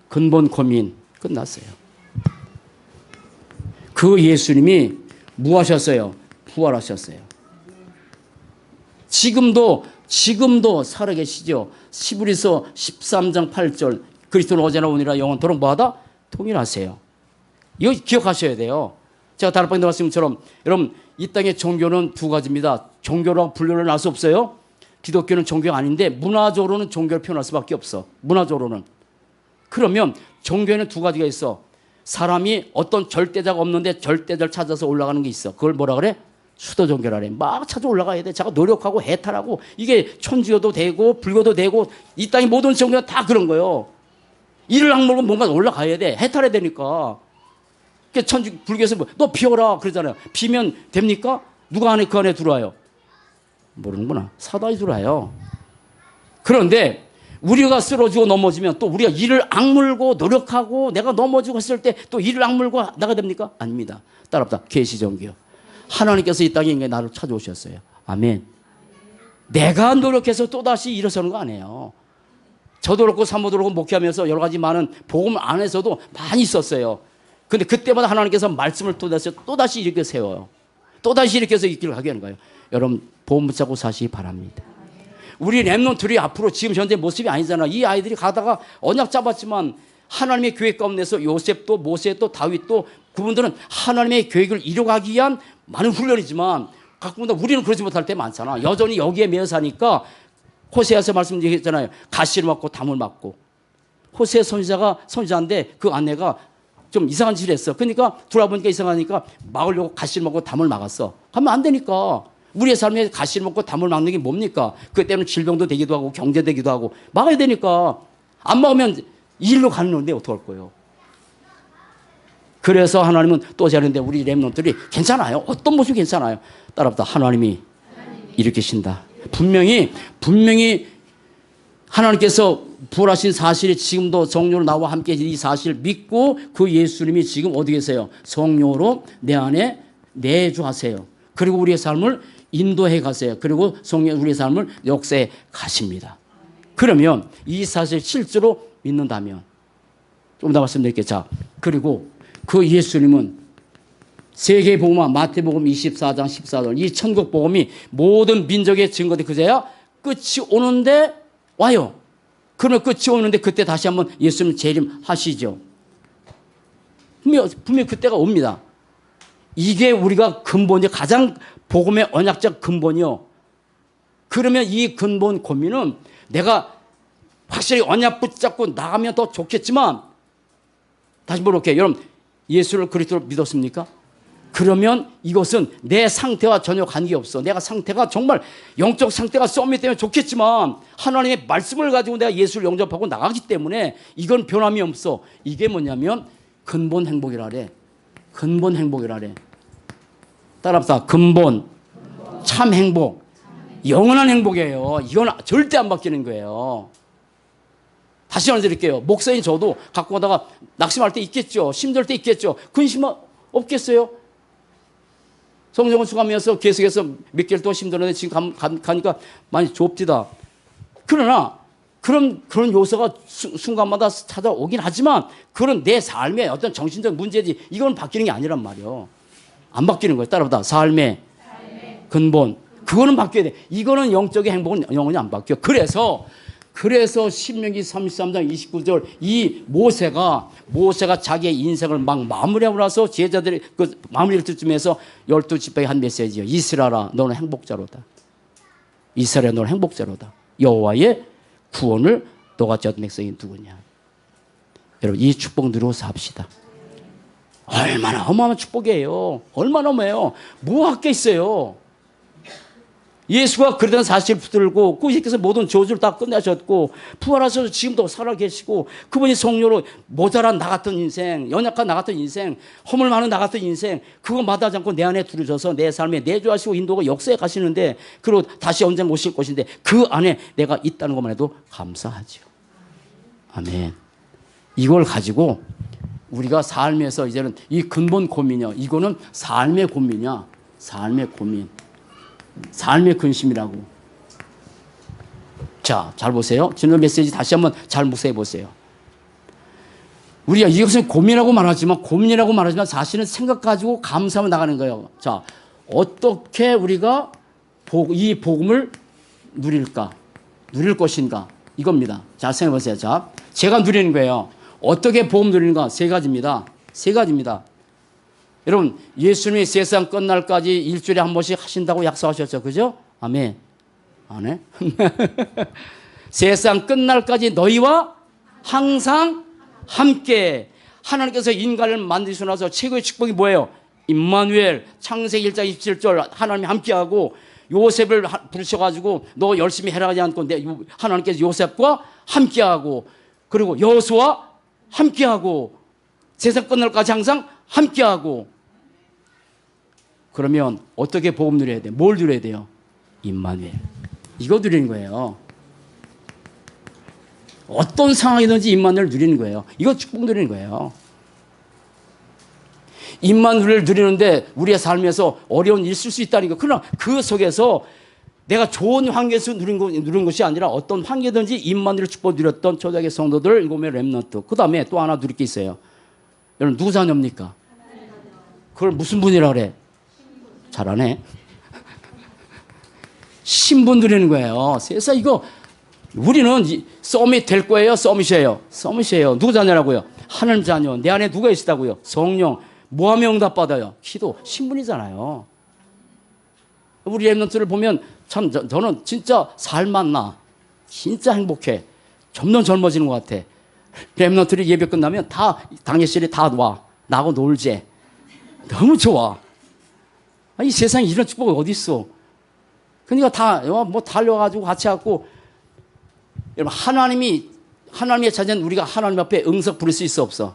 근본 고민 끝났어요. 그 예수님이 뭐 하셨어요? 부활하셨어요. 지금도 지금도 살아계시죠. 시브리서 13장 8절 그리스도는 어제나 오늘이라 영원토록 뭐하다? 통일하세요. 이거 기억하셔야 돼요. 제가 다락방에 말씀처럼 여러분 이 땅의 종교는 두 가지입니다. 종교랑 분류를 할 수 없어요. 기독교는 종교가 아닌데 문화적으로는 종교를 표현할 수밖에 없어. 문화적으로는. 그러면 종교에는 두 가지가 있어. 사람이 어떤 절대자가 없는데 절대자를 찾아서 올라가는 게 있어. 그걸 뭐라 그래? 수도 종교라 그래. 막 찾아 올라가야 돼. 자가 노력하고 해탈하고 이게 천주교도 되고 불교도 되고 이 땅의 모든 종교가 다 그런 거예요. 이를 악물고 뭔가 올라가야 돼. 해탈해야 되니까. 천주 불교에서 뭐, 너 비워라 그러잖아요. 비면 됩니까? 누가 안에 그 안에 들어와요? 모르는구나. 사단이 들어와요. 그런데 우리가 쓰러지고 넘어지면 또 우리가 이를 악물고 노력하고 내가 넘어지고 했을 때 또 이를 악물고 나가 됩니까? 아닙니다. 따라합니다. 계시종교. 하나님께서 이 땅에 인간 나를 찾아오셨어요. 아멘. 내가 노력해서 또다시 일어서는 거 아니에요. 저도 그렇고 사모도 그렇고 목회하면서 여러 가지 많은 복음 안에서도 많이 있었어요. 근데 그때마다 하나님께서 말씀을 또다시 이렇게 세워요. 또다시 이렇게 해서 이 길을 가게 하는 거예요. 여러분 보험 붙잡고 사시기 바랍니다. 우리 렘넌트들이 앞으로 지금 현재 모습이 아니잖아. 이 아이들이 가다가 언약 잡았지만 하나님의 계획 가운데서 요셉도 모세도 다윗도 그분들은 하나님의 계획을 이루어가기 위한 많은 훈련이지만 가끔마다 우리는 그러지 못할 때 많잖아. 여전히 여기에 매여 사니까 호세아서 말씀드렸잖아요. 가시를 맞고 담을 맞고. 호세 선지자인데 그 아내가 좀 이상한 짓을 했어. 그러니까 돌아보니까 이상하니까 막으려고 가시를 먹고 담을 막았어. 하면 안 되니까. 우리의 삶에 가시를 먹고 담을 막는 게 뭡니까? 그때는 질병도 되기도 하고 경제 되기도 하고 막아야 되니까. 안 막으면 일로 가는데 어떡할 거예요? 그래서 하나님은 또 자는데 우리 렘넌트들이 괜찮아요. 어떤 모습이 괜찮아요. 따라합니다. 하나님이 일으키신다. 분명히 하나님께서 부활하신 사실이 지금도 성령으로 나와 함께 이 사실을 믿고 그 예수님이 지금 어디 계세요? 성령으로 내 안에 내주하세요. 그리고 우리의 삶을 인도해 가세요. 그리고 성령 우리의 삶을 역사해 가십니다. 그러면 이 사실 실제로 믿는다면 좀 더 말씀드릴게요. 자, 그리고 그 예수님은 세계복음화 마태복음 24장 14절 이 천국복음이 모든 민족의 증거대 그제야 끝이 오는데 와요. 그러면 끝이 오는데 그때 다시 한번 예수님 재림하시죠. 분명히 그때가 옵니다. 이게 우리가 근본이 가장 복음의 언약적 근본이요. 그러면 이 근본 고민은 내가 확실히 언약 붙잡고 나가면 더 좋겠지만 다시 물어볼게요. 여러분 예수를 그리스도로 믿었습니까? 그러면 이것은 내 상태와 전혀 관계없어. 내가 상태가 정말 영적 상태가 썸이 되면 좋겠지만 하나님의 말씀을 가지고 내가 예수를 영접하고 나가기 때문에 이건 변함이 없어. 이게 뭐냐면 근본 행복이라래. 근본 행복이라래. 따라합시다. 근본 참 행복. 영원한 행복이에요. 이건 절대 안 바뀌는 거예요. 다시 말씀드릴게요. 목사인 저도 갖고 가다가 낙심할 때 있겠죠. 힘들 때 있겠죠. 근심 없겠어요? 성경을 수감하면서 계속해서 몇 개월 동안 힘들었는데 지금 가니까 많이 좁디다. 그러나 그런 요소가 순간마다 찾아오긴 하지만 그런 내 삶의 어떤 정신적 문제지 이건 바뀌는 게 아니란 말이에요. 안 바뀌는 거예요. 따라보다 삶의 근본 그거는 바뀌어야 돼. 이거는 영적인 행복은 영원히 안 바뀌어. 그래서 신명기 33장 29절 이 모세가 자기의 인생을 막 마무리하고 나서 제자들이 그 마무리를 듣쯤에서 12지파에 한 메시지요. 이스라엘아 너는 행복자로다. 이스라엘아 너는 행복자로다. 여호와의 구원을 너같이 얻은 백성이 누구냐. 여러분 이 축복 누려서 합시다. 얼마나 어마어마한 축복이에요. 얼마나 어마해요. 뭐 할 게 있어요. 예수가 그러던 사실을 붙들고 그분께서 모든 저주를 다 끝내셨고 부활하셔서 지금도 살아계시고 그분이 성령으로 모자란 나 같은 인생 연약한 나 같은 인생 허물 많은 나 같은 인생 그거 마다하지 않고 내 안에 들으셔서 내 삶에 내주하시고 인도가 역사에 가시는데 그리고 다시 언젠가 오실 것인데 그 안에 내가 있다는 것만 해도 감사하죠. 아멘. 이걸 가지고 우리가 삶에서 이제는 이 근본 고민이요. 이거는 삶의 고민이야. 삶의 고민. 삶의 근심이라고. 자, 잘 보세요. 지난 메시지 다시 한번 잘 묵상해 보세요. 우리가 이것은 고민이라고 말하지만 사실은 생각 가지고 감사하며 나가는 거예요. 자, 어떻게 우리가 이 복음을 누릴까? 누릴 것인가? 이겁니다. 자, 생각해 보세요. 자, 제가 누리는 거예요. 어떻게 복음 누리는가? 세 가지입니다. 세 가지입니다. 여러분, 예수님이 세상 끝날까지 일주일에 한 번씩 하신다고 약속하셨죠. 그죠? 아멘. 안 해? 세상 끝날까지 너희와 항상 함께. 하나님께서 인간을 만드시고 나서 최고의 축복이 뭐예요? 임마누엘, 창세기 1장 27절 하나님이 함께하고 요셉을 부르셔가지고 너 열심히 해라 하지 않고 하나님께서 요셉과 함께하고 그리고 여호수아와 함께하고 세상 끝날까지 항상 함께하고. 그러면 어떻게 복음 누려야 돼요? 뭘 누려야 돼요? 임마누엘. 이거 누리는 거예요. 어떤 상황이든지 임마누엘을 누리는 거예요. 이거 축복 누리는 거예요. 임마누엘을 누리는데 우리의 삶에서 어려운 일이 있을 수 있다는 거. 그러나 그 속에서 내가 좋은 환경에서 누린 것이 아니라 어떤 환경이든지 임마누엘 축복 누렸던 초대교회 성도들, 일곱의 렘넌트. 그 다음에 또 하나 누릴 게 있어요. 여러분 누구 자녀입니까? 그걸 무슨 분이라 그래? 잘하네. 신분 누리는 거예요. 세상 이거 우리는 서밋 될 거예요? 서밋이에요? 서밋이에요. 누구 자녀라고요? 하나님 자녀. 내 안에 누가 있다고요? 성령. 뭐 하면 응답 받아요? 기도. 신분이잖아요. 우리 렘넌트를 보면 참 저는 진짜 살맛나. 진짜 행복해. 점점 젊어지는 것 같아. 렘넌트들이 예배 끝나면 다 당예실에 다 와. 나하고 놀재. 너무 좋아. 이 세상에 이런 축복이 어디 있어? 그러니까 다 뭐 달려가지고 같이 갖고 여러분 하나님의 자녀는 우리가 하나님 앞에 응석 부를 수 있어 없어?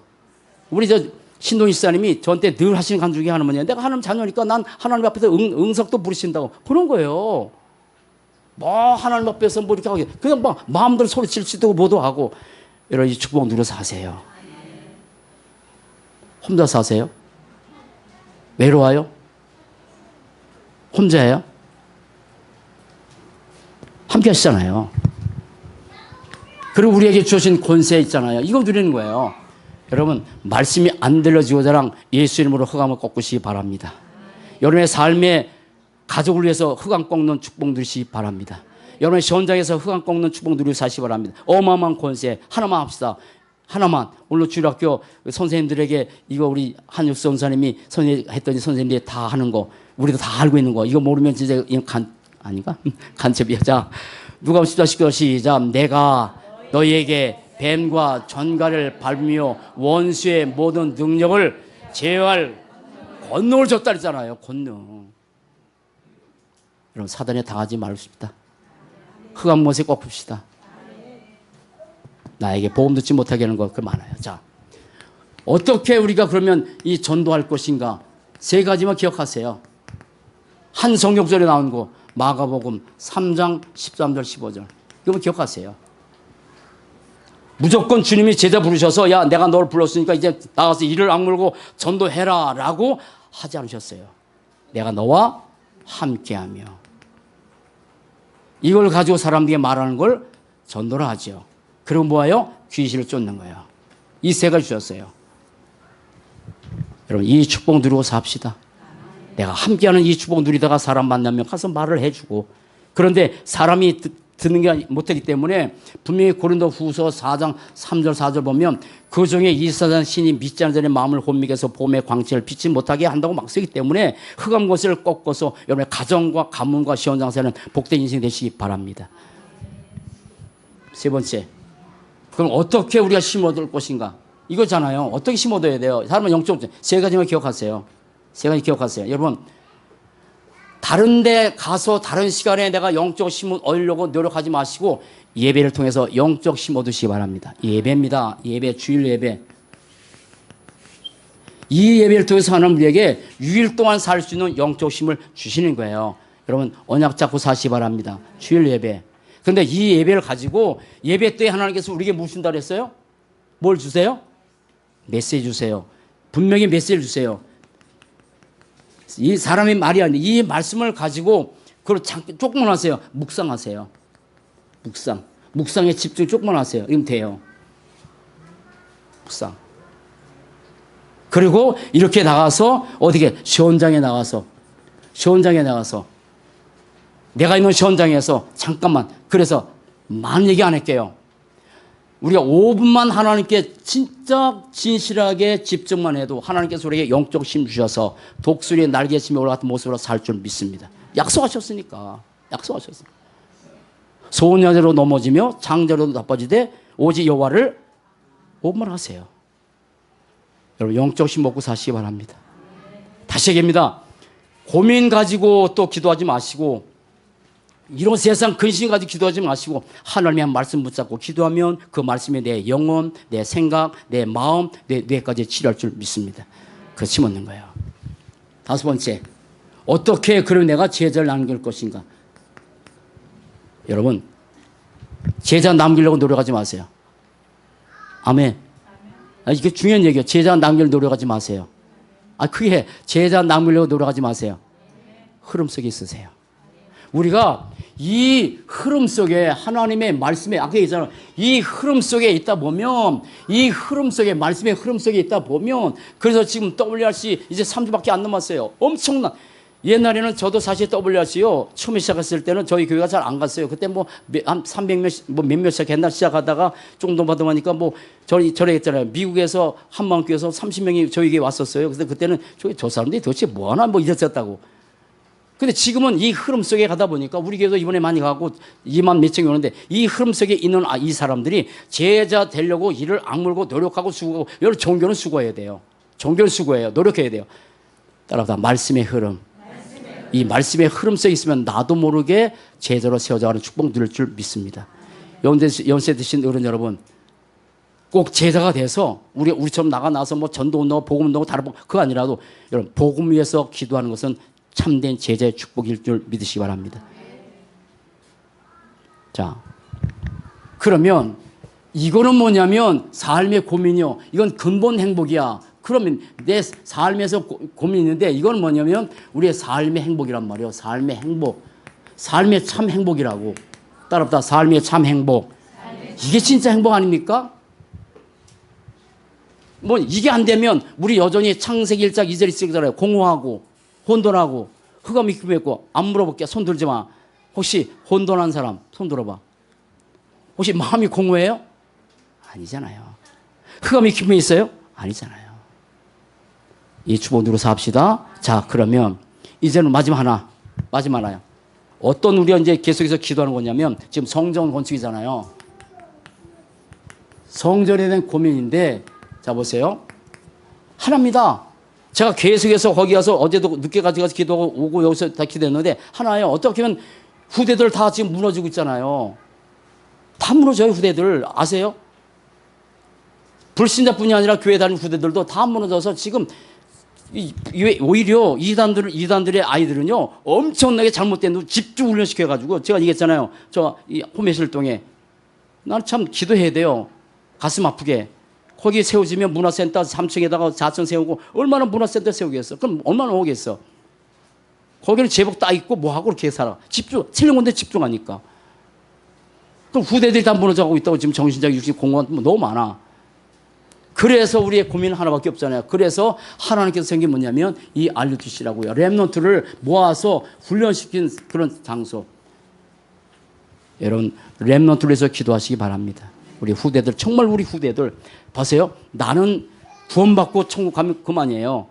우리 저 신동희 집사님이 저한테 늘 하시는 간 중에 하나는요. 내가 하나님 자녀니까 난 하나님 앞에서 응석도 부르신다고 그런 거예요. 뭐 하나님 앞에서 뭐 이렇게 하게 그냥 막 마음대로 소리칠 수도 뭐도 하고. 여러분 이 축복 누려 사세요. 혼자 사세요? 외로워요? 혼자예요? 함께 하시잖아요. 그리고 우리에게 주신 권세 있잖아요. 이거 누리는 거예요. 여러분 말씀이 안 들려지고자랑 예수 이름으로 흑암을 꺾으시기 바랍니다. 여러분의 삶에 가족을 위해서 흑암 꺾는 축복 누리시기 바랍니다. 여러분의 현장에서 흑암 꺾는 축복 누리고 사시기 바랍니다. 어마어마한 권세 하나만 합시다. 하나만. 오늘 주일학교 선생님들에게 이거 우리 한육수 선생님이 했더니 선생님들이 다 하는 거 우리도 다 알고 있는 거 이거 모르면 진짜 이건 아닌가? 간첩이야. 자, 누가 14, 19 시작. 내가 너희에게 뱀과 전갈을 밟으며 원수의 모든 능력을 제어할 권능을 줬다 그랬잖아요. 권능. 여러분 사단에 당하지 말읍시다. 흑암 못에 꺾읍시다. 나에게 복음 듣지 못하게 하는 거 그 많아요. 자, 어떻게 우리가 그러면 이 전도할 것인가? 세 가지만 기억하세요. 한 성경절에 나온 거 마가복음 3장 13절 15절 이거 기억하세요. 무조건 주님이 제자 부르셔서 야 내가 너를 불렀으니까 이제 나가서 이를 악물고 전도해라 라고 하지 않으셨어요. 내가 너와 함께하며 이걸 가지고 사람들에게 말하는 걸 전도를 하죠. 그리고 뭐예요? 귀신을 쫓는 거예요. 이 세 가지 주셨어요. 여러분 이 축복 누리고 삽시다. 내가 함께하는 이 축복 누리다가 사람 만나면 가서 말을 해주고 그런데 사람이 듣는 게 못하기 때문에 분명히 고린도 후서 4장 3절 4절 보면 그 중에 이사장 신이 믿지 않는 자의 마음을 혼미해서 봄의 광채를 비치 못하게 한다고 막 쓰기 때문에 흑암 것을 꺾어서 여러분의 가정과 가문과 시원장사는 복된 인생 되시기 바랍니다. 세 번째, 그럼 어떻게 우리가 심어둘 것인가? 이거잖아요. 어떻게 심어둬야 돼요? 사람은 영적 세 가지만 기억하세요. 세 가지 기억하세요. 여러분 다른 데 가서 다른 시간에 내가 영적 심어 얻으려고 노력하지 마시고 예배를 통해서 영적 심어 두시기 바랍니다. 예배입니다. 예배, 주일 예배. 이 예배를 통해서 하나님 우리에게 6일 동안 살 수 있는 영적 힘을 주시는 거예요. 여러분 언약 잡고 사시기 바랍니다. 주일 예배. 그런데 이 예배를 가지고 예배 때 하나님께서 우리에게 무엇 준다 그랬어요? 뭘 주세요? 메시지 주세요. 분명히 메시지를 주세요. 이 사람의 말이 아니에요. 이 말씀을 가지고 그걸 조금만 하세요. 묵상하세요. 묵상에 집중 조금만 하세요. 이러면 돼요. 묵상. 그리고 이렇게 나가서 어떻게 시원장에 나가서 내가 있는 현장에서 잠깐만, 그래서 많은 얘기 안 할게요. 우리가 5분만 하나님께 진짜 진실하게 집중만 해도 하나님께서 우리에게 영적 힘 주셔서 독수리의 날개침에 올라갔던 모습으로 살 줄 믿습니다. 약속하셨으니까. 약속하셨어요. 소녀대로 넘어지며 장자로 나빠지되 오직 여호와를 5분만 하세요. 여러분 영적 힘 먹고 사시기 바랍니다. 다시 얘기합니다. 고민 가지고 또 기도하지 마시고 이런 세상 근심 가지고 기도하지 마시고 하나님의 말씀 붙잡고 기도하면 그 말씀이 내 영혼, 내 생각, 내 마음, 내 뇌까지 치료할 줄 믿습니다. 그거 심었는 거예요. 다섯 번째, 어떻게 그러면 내가 제자를 남길 것인가? 여러분 제자 남기려고 노력하지 마세요. 아멘. 이게 중요한 얘기예요. 제자 남기려고 노력하지 마세요. 그게 제자 남기려고 노력하지 마세요. 흐름 속에 있으세요. 우리가 이 흐름 속에 하나님의 말씀에 아까 얘기했잖아요. 이 흐름 속에 있다 보면 이 흐름 속에 말씀의 흐름 속에 있다 보면 그래서 지금 WRC 이제 3주밖에 안 남았어요. 엄청난 옛날에는 저도 사실 WRC요 처음에 시작했을 때는 저희 교회가 잘 안 갔어요. 그때 뭐 한 300몇 몇몇씩 옛날 시작하다가 조금 더 받아보니까 뭐 저래 했잖아요. 미국에서 한만교에서 30명이 저희 교회 왔었어요. 그래서 그때는 저 사람들이 도대체 뭐 하나 뭐 이랬었다고. 근데 지금은 이 흐름 속에 가다 보니까 우리 교회도 이번에 많이 가고 2만 몇 명이 오는데 이 흐름 속에 있는 이 사람들이 제자 되려고 이를 악물고 노력하고 수고하고 여러분 종교는 수고해야 돼요. 종교는 수고해요. 노력해야 돼요. 따라서 말씀의 흐름. 이 말씀의 흐름 속에 있으면 나도 모르게 제자로 세워져가는 축복 누릴 줄 믿습니다. 연세 드신 어른 여러분 꼭 제자가 돼서 우리처럼 나가서 뭐 전도 운동하고 복음 운동하고 다른 그거 아니라도 여러분 복음 위해서 기도하는 것은 참된 제자의 축복일 줄 믿으시기 바랍니다. 자, 그러면 이거는 뭐냐면 삶의 고민이요. 이건 근본 행복이야. 그러면 내 삶에서 고민이 있는데 이건 뭐냐면 우리의 삶의 행복이란 말이에요. 삶의 행복. 삶의 참 행복이라고. 따라붙다 삶의 참 행복. 이게 진짜 행복 아닙니까? 뭐 이게 안 되면 우리 여전히 창세기 1장 2절 있잖아요. 공허하고 혼돈하고 흑암이 기품했고 안 물어볼게. 손 들지 마. 혹시 혼돈한 사람 손 들어봐. 혹시 마음이 공허해요? 아니잖아요. 흑암이 기품에 있어요? 아니잖아요. 이 축복 누려서 합시다. 자, 그러면 이제는 마지막 하나요. 어떤 우리가 이제 계속해서 기도하는 거냐면 지금 성전 건축이잖아요. 성전에 대한 고민인데 자 보세요. 하나입니다. 제가 계속해서 거기 가서 어제도 늦게까지 가서 기도하고 오고 여기서 다 기도했는데 하나예요. 어떻게 하면 후대들 다 지금 무너지고 있잖아요. 다 무너져요. 후대들 아세요? 불신자뿐이 아니라 교회 다니는 후대들도 다 무너져서 지금 오히려 이단들의 아이들은요 엄청나게 잘못된 집중 훈련시켜가지고 제가 얘기했잖아요. 저 이 호메실동에 나는 참 기도해야 돼요. 가슴 아프게. 거기 세워지면 문화센터 3층에다가 4층 세우고 얼마나 문화센터 세우겠어. 그럼 얼마나 오겠어. 거기는 제복 딱 입고 뭐하고 그렇게 살아. 틀린 건데 집중하니까. 그럼 후대들이 다 무너져가고 있다고 지금 정신적 육신 공허한 너무 많아. 그래서 우리의 고민은 하나밖에 없잖아요. 그래서 하나님께서 생긴 뭐냐면 이 RUTC라고요. 렘넌트를 모아서 훈련시킨 그런 장소. 여러분 렘넌트를 위해서 기도하시기 바랍니다. 우리 후대들 정말 우리 후대들 보세요. 나는 구원받고 천국 가면 그만이에요.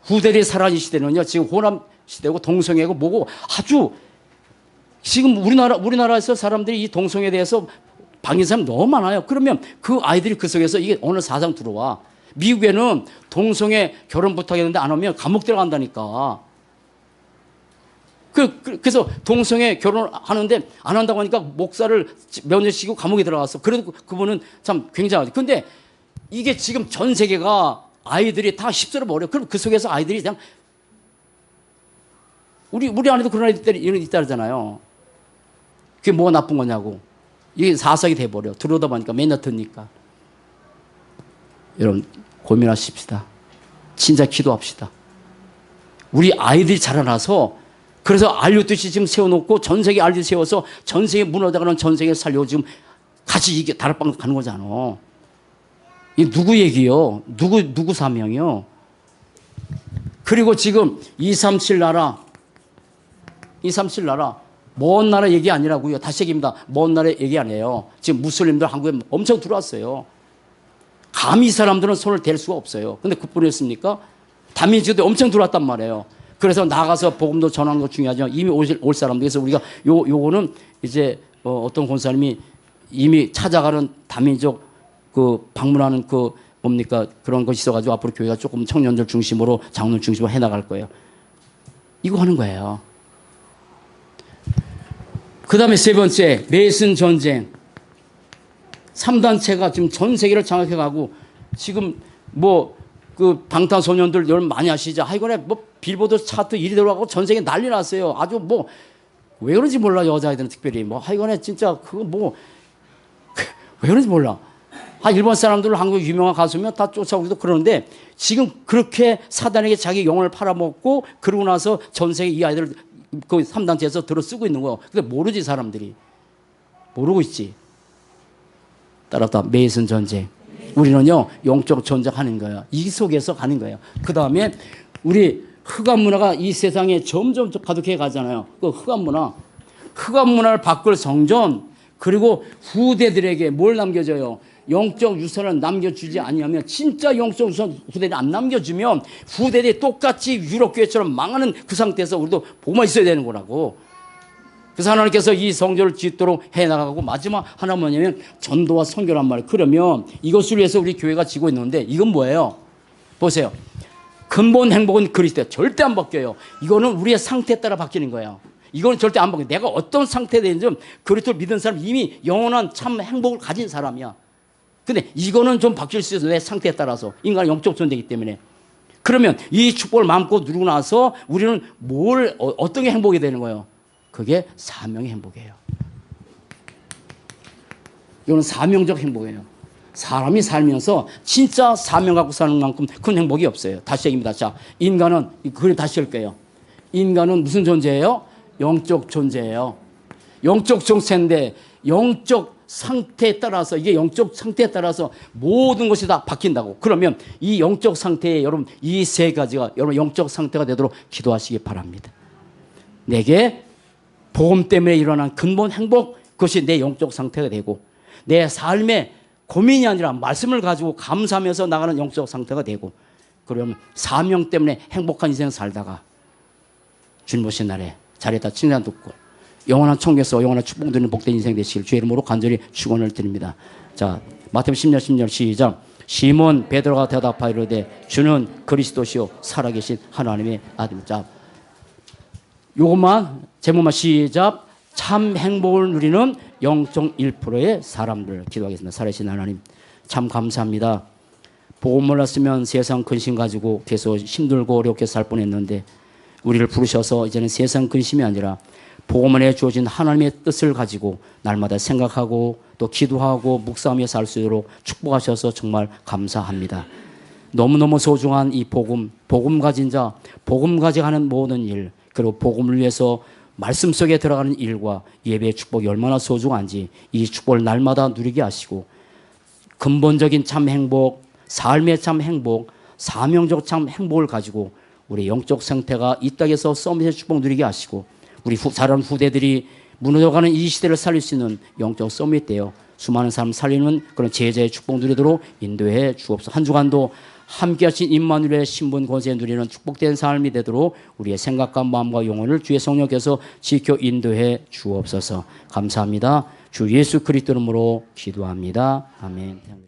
후대들이 살아있는 시대는요. 지금 호남 시대고 동성애고 뭐고 아주 지금 우리나라에서 사람들이 이 동성애에 대해서 방해하는 사람 너무 많아요. 그러면 그 아이들이 그 속에서 이게 어느 사상 들어와. 미국에는 동성애 결혼 부탁했는데 안 하면 감옥 들어간다니까. 그래서 동성애 결혼하는데 안 한다고 하니까 목사를 면제시키고 감옥에 들어갔어. 그래도 그분은 참 굉장하지. 근데 이게 지금 전 세계가 아이들이 다 휩쓸어 버려. 그럼 그 속에서 아이들이 그냥 우리 안에도 그런 아이들이 있다잖아요. 그게 뭐가 나쁜 거냐고. 이게 사삭이 돼버려. 들어오다 보니까 맨날 듣니까. 여러분 고민하십시다. 진짜 기도합시다. 우리 아이들이 자라나서 그래서 RUTC 지금 세워놓고 전 세계 RUTC 세워서 전 세계 무너져가는 전 세계 살려고 지금 같이 이게 다락방 가는 거잖아. 이 누구 얘기요? 누구 사명이요? 그리고 지금 237 나라 237 나라. 먼 나라 얘기 아니라고요. 다시 얘기입니다. 먼 나라 얘기 아니에요. 지금 무슬림들 한국에 엄청 들어왔어요. 감히 이 사람들은 손을 댈 수가 없어요. 근데 그뿐이었습니까? 다민족도 엄청 들어왔단 말이에요. 그래서 나가서 복음도 전하는 거 중요하죠. 이미 올 사람들. 그래서 우리가 요거는 이제 어떤 권사님이 이미 찾아가는 다민족 그 방문하는 그 뭡니까 그런 것이 있어가지고 앞으로 교회가 조금 청년들 중심으로 장로들 중심으로 해나갈 거예요. 이거 하는 거예요. 그 다음에 세 번째, 메이슨 전쟁. 3단체가 지금 전 세계를 장악해가고 지금 뭐 그 방탄소년들 여러분 많이 아시죠? 이번에 뭐 빌보드 차트 1위 들어가고 전 세계 난리 났어요. 아주 뭐 왜 그런지 몰라 여자애들은 특별히 뭐 이번에 진짜 그거 뭐 왜 그런지 몰라. 일본 사람들 한국 유명한 가수면 다 쫓아오기도 그러는데 지금 그렇게 사단에게 자기 영혼을 팔아먹고 그러고 나서 전 세계 이 아이들을 그 3단체에서 들어 쓰고 있는 거예요. 근데 모르지 사람들이. 모르고 있지. 따라서 메이슨 전쟁. 우리는요 영적 전쟁하는 거예요. 이 속에서 가는 거예요. 그 다음에 우리 흑암 문화가 이 세상에 점점 가득해 가잖아요. 그 흑암 문화를 바꿀 성전 그리고 후대들에게 뭘 남겨줘요? 영적 유산을 남겨주지 아니하면 진짜 영적 유산 후대들이 안 남겨주면 후대들이 똑같이 유럽교회처럼 망하는 그 상태에서 우리도 보고만 있어야 되는 거라고. 그래서 하나님께서 이 성전을 짓도록 해나가고 마지막 하나 뭐냐면 전도와 선교란 말이에요. 그러면 이것을 위해서 우리 교회가 지고 있는데 이건 뭐예요? 보세요. 근본 행복은 그리스도예요. 절대 안 바뀌어요. 이거는 우리의 상태에 따라 바뀌는 거예요. 이거는 절대 안 바뀌어요. 내가 어떤 상태에 되는지 그리스도를 믿은 사람 이미 영원한 참 행복을 가진 사람이야. 근데 이거는 좀 바뀔 수 있어요. 내 상태에 따라서. 인간은 영적 존재이기 때문에. 그러면 이 축복을 마음껏 누리고 나서 우리는 어떤 게 행복이 되는 거예요? 그게 사명의 행복이에요. 이거는 사명적 행복이에요. 사람이 살면서 진짜 사명 갖고 사는 만큼 큰 행복이 없어요. 다시 얘기입니다. 자, 인간은, 그걸 다시 할게요. 인간은 무슨 존재예요? 영적 존재예요. 영적 존재인데 영적 상태에 따라서 이게 영적 상태에 따라서 모든 것이 다 바뀐다고. 그러면 이 영적 상태에 여러분 이 세 가지가 여러분 영적 상태가 되도록 기도하시기 바랍니다. 내게 복음 때문에 일어난 근본 행복 그것이 내 영적 상태가 되고 내 삶의 고민이 아니라 말씀을 가지고 감사하면서 나가는 영적 상태가 되고 그러면 사명 때문에 행복한 인생 살다가 주님 오신 날에 자리에다 칭찬 듣고 영원한 천국에서 영원한 축복 드리는 복된 인생 되시길 주의 이름으로 간절히 축원을 드립니다. 자, 마태복음 10년 시작. 시몬 베드로가 대답하여 이르되 주는 그리스도시요 살아계신 하나님의 아들입니다. 요것만 제목만 시작. 참 행복을 누리는 0.1%의 사람들 기도하겠습니다. 살아계신 하나님 참 감사합니다. 복음 몰랐으면 세상 근심 가지고 계속 힘들고 어렵게 살 뻔했는데 우리를 부르셔서 이제는 세상 근심이 아니라 복음 안에 주어진 하나님의 뜻을 가지고 날마다 생각하고 또 기도하고 묵상하며 살 수 있도록 축복하셔서 정말 감사합니다. 너무너무 소중한 이 복음 가진 자, 복음 가져가는 모든 일 그리고 복음을 위해서 말씀 속에 들어가는 일과 예배의 축복이 얼마나 소중한지 이 축복을 날마다 누리게 하시고 근본적인 참 행복, 삶의 참 행복, 사명적 참 행복을 가지고 우리 영적 상태가 이 땅에서 서밋의 축복 누리게 하시고 우리 자란 후대들이 무너져가는 이 시대를 살릴 수 있는 영적 서밋 되어 수많은 사람 살리는 그런 제자의 축복 누리도록 인도해 주옵소서. 한 주간도 함께 하신 임마누엘의 신분 권세 누리는 축복된 삶이 되도록 우리의 생각과 마음과 영혼을 주의 성령께서 지켜 인도해 주옵소서. 감사합니다. 주 예수 그리스도 이름으로 기도합니다. 아멘.